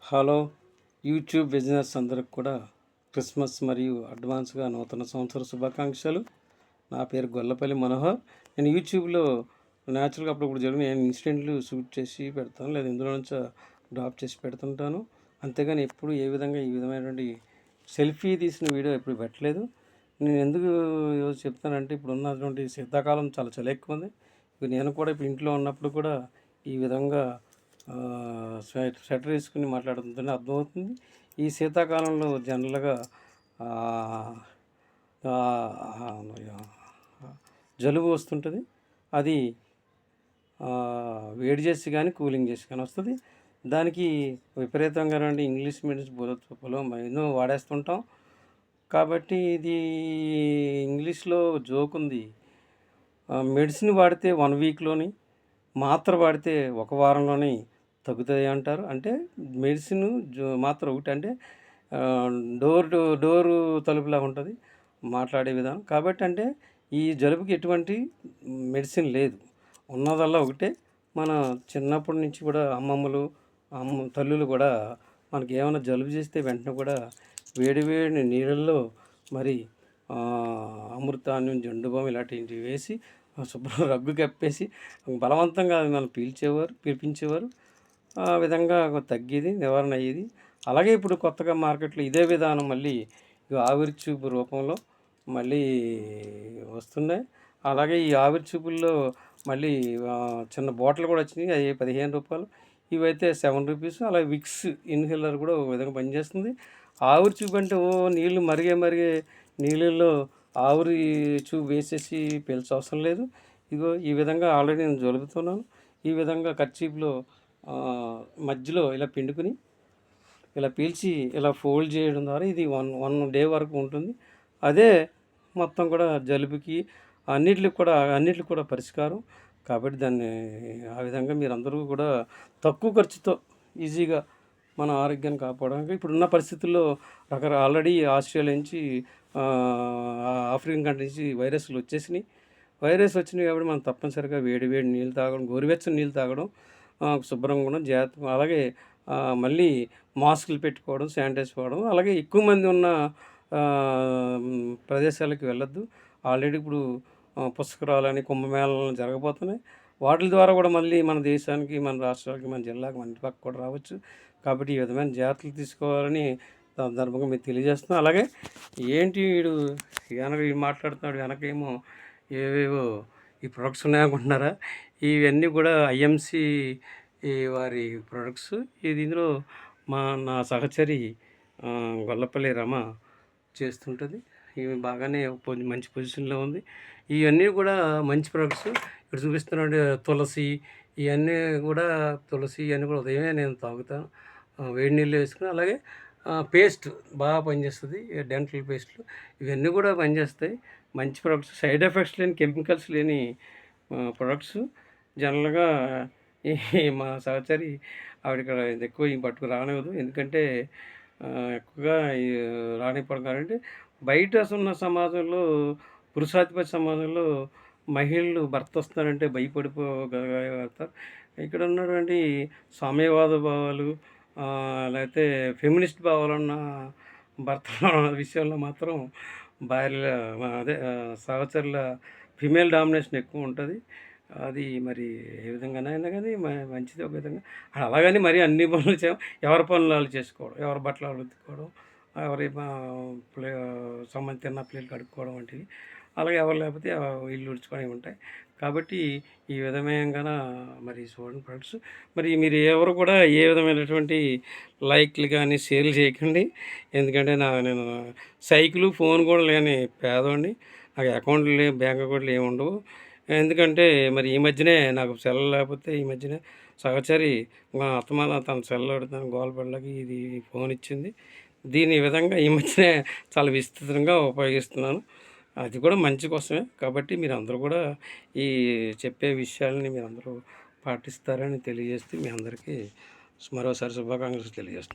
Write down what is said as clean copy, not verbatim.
Hello YouTube business అందరికి కూడా Christmas మరియు అడ్వాన్స్గా నూతన సంవత్సర శుభాకాంక్షలు. నా పేరు గొల్లపల్లి మనోహర్. నేను యూట్యూబ్లో న్యాచురల్గా అప్పుడప్పుడు జరిగిన నేను ఇన్సిడెంట్లు షూట్ చేసి పెడతాను, లేదా ఇందులో నుంచి డ్రాప్ చేసి పెడుతుంటాను. అంతేగాని ఎప్పుడు ఈ విధమైనటువంటి సెల్ఫీ తీసిన వీడియో ఎప్పుడు పెట్టలేదు. నేను ఎందుకు ఈరోజు చెప్తానంటే, ఇప్పుడు ఉన్నటువంటి శీతాకాలం చాలా చలి ఎక్కువ ఉంది. నేను కూడా ఇప్పుడు ఇంట్లో ఉన్నప్పుడు కూడా ఈ విధంగా స్వెటర్ వేసుకుని మాట్లాడుతుంటేనే అర్థమవుతుంది. ఈ శీతాకాలంలో జనరల్గా జలుబు వస్తుంటుంది. అది వేడి చేసి కానీ కూలింగ్ చేసి కానీ వస్తుంది. దానికి విపరీతంగా ఇంగ్లీష్ మెడిసిన్ ఎన్నో వాడేస్తుంటాం. కాబట్టి ఇది ఇంగ్లీష్లో జోక్ ఉంది. మెడిసిన్ వాడితే 1 వీక్లోని, మాత్ర వాడితే 1 వారంలోని తగ్గుతుంది అంటారు. అంటే మెడిసిన్ మాత్ర ఒకటి, అంటే డోరు తలుపులా ఉంటుంది మాట్లాడే విధానం. కాబట్టి అంటే ఈ జలుబుకి ఎటువంటి మెడిసిన్ లేదు, ఉన్నదల్లా ఒకటే. మన చిన్నప్పటి నుంచి కూడా తల్లులు కూడా మనకి ఏమైనా జలుబు చేస్తే వెంటనే కూడా వేడి నీళ్ళల్లో మరి అమృతాన్యం, జండుబాం ఇలాంటివి వేసి శుభ్రం రగ్గు కప్పేసి బలవంతంగా మనం పిలిపించేవారు. ఆ విధంగా తగ్గేది, నివారణ అయ్యేది. అలాగే ఇప్పుడు కొత్తగా మార్కెట్లో ఇదే విధానం మళ్ళీ ఆవిరి చూపు రూపంలో మళ్ళీ వస్తున్నాయి. అలాగే ఈ ఆవిరి చూపుల్లో మళ్ళీ చిన్న బాటిల్ కూడా వచ్చినాయి. అవి 15 రూపాయలు, ఇవైతే 7 రూపీస్. అలాగే విక్స్ ఇన్హేలర్ కూడా ఒక విధంగా పనిచేస్తుంది. ఆవిరి చూపు అంటే నీళ్ళు మరిగే నీళ్ళల్లో ఆవిరి చూపు వేసేసి పీల్చవసరం లేదు. ఇగో ఈ విధంగా ఆల్రెడీ నేను జలుపుతున్నాను. ఈ విధంగా కర్చీఫ్లో మధ్యలో ఇలా పిండుకుని ఇలా పీల్చి ఇలా ఫోల్డ్ చేయడం ద్వారా ఇది వన్ డే వరకు ఉంటుంది. అదే మొత్తం కూడా జలుబుకి అన్నిటికి కూడా పరిష్కారం. కాబట్టి దాన్ని ఆ విధంగా మీరందరూ కూడా తక్కువ ఖర్చుతో ఈజీగా మన ఆరోగ్యాన్ని కాపాడడానికి ఇప్పుడున్న పరిస్థితుల్లో ఆల్రెడీ ఆస్ట్రేలియా నుంచి ఆఫ్రికన్ కంట్రీ నుంచి వైరస్లు వచ్చినాయి కాబట్టి మనం తప్పనిసరిగా వేడి నీళ్ళు తాగడం, గోరువెచ్చని నీళ్ళు తాగడం, శుభ్రంగా ఉండడం, జాగ్రత్తగా. అలాగే మళ్ళీ మాస్కులు పెట్టుకోవడం, శానిటైజ్ పోవడం. అలాగే ఎక్కువ మంది ఉన్న ప్రదేశాలకు వెళ్ళొద్దు. ఆల్రెడీ ఇప్పుడు పుష్కరాలని, కుంభమేళాలను జరగబోతున్నాయి. వాటి ద్వారా కూడా మళ్ళీ మన దేశానికి, మన రాష్ట్రాలకి, మన జిల్లాకి, మన ఇంటి పక్క కూడా రావచ్చు. కాబట్టి ఈ విధమైన జాగ్రత్తలు తీసుకోవాలని సందర్భంగా మీరు తెలియజేస్తున్నాం. అలాగే వీడు మాట్లాడుతున్నాడు, వెనకేమో ఏవేవో ఈ ప్రొడక్ట్స్ ఉన్నాయనుకుంటున్నారా? ఇవన్నీ కూడా ఐఎంసి వారి ప్రొడక్ట్స్. ఇందులో నా సహచరి గొల్లపల్లి రమ చేస్తుంటుంది. ఇవి బాగానే మంచి పొజిషన్లో ఉంది. ఇవన్నీ కూడా మంచి ప్రొడక్ట్స్. ఇక్కడ చూపిస్తున్నాడు తులసి. ఇవన్నీ కూడా ఉదయమే నేను తాగుతాను, వేడి నీళ్ళు వేసుకుని. అలాగే పేస్ట్ బాగా పనిచేస్తుంది, డెంటల్ పేస్ట్లు. ఇవన్నీ కూడా పనిచేస్తాయి. మంచి ప్రొడక్ట్స్, సైడ్ ఎఫెక్ట్స్ లేని, కెమికల్స్ లేని ప్రొడక్ట్స్. జనరల్గా మా సహచరి ఇక్కడ ఎక్కువ పట్టుకు రానివ్వదు. ఎందుకంటే ఎక్కువగా రానివ్వడం బయట ఉన్న సమాజంలో, పురుషాధిపత్య సమాజంలో మహిళలు భర్త వస్తున్నారంటే భయపడిపోగలుగుతారు. ఇక్కడ ఉన్నటువంటి సామ్యవాద భావాలు, లేకపోతే ఫెమినిస్ట్ భావాలు ఉన్న భర్తల విషయంలో మాత్రం సహచరుల ఫిమేల్ డామినేషన్ ఎక్కువ ఉంటుంది. అది మరి ఏ విధంగానైనా కానీ మంచిది ఒక విధంగా. అలాగని మరి అన్ని పనులు ఎవరి పనులు వాళ్ళు చేసుకోవడం, ఎవరి బట్టలు వాళ్ళు ఉతుక్కోవడం, ఎవరి తిన్న ప్లేట్లు కడుక్కోవడం వంటివి. అలాగే ఎవరు లేకపోతే ఇల్లు ఉడుచుకొని ఉంటాయి. కాబట్టి ఈ విధమైన మరి చూడండి ప్రొడక్ట్స్. మరి మీరు ఎవరు కూడా ఏ విధమైనటువంటి లైక్లు కానీ షేర్లు చేయకండి. ఎందుకంటే నేను సైకిల్, ఫోన్ కూడా లేని పేదవాడిని. నాకు అకౌంట్లు లేవు, బ్యాంక్ అకౌంట్లు ఏమి ఉండవు. ఎందుకంటే మరి ఈ మధ్యనే నాకు సెల్ లేకపోతే ఈ మధ్యనే సహచరి మా అత్తమాల తన సెల్ పెడతాను గోల్పడలకి ఇది ఫోన్ ఇచ్చింది. దీని విధంగా ఈ మధ్యనే చాలా విస్తృతంగా ఉపయోగిస్తున్నాను. అది కూడా మంచి కోసమే. కాబట్టి మీరు అందరూ కూడా ఈ చెప్పే విషయాలని మీరందరూ పాటిస్తారని తెలియజేస్తూ మీ అందరికీ మరోసారి శుభాకాంక్షలు తెలియజేస్తున్నాను.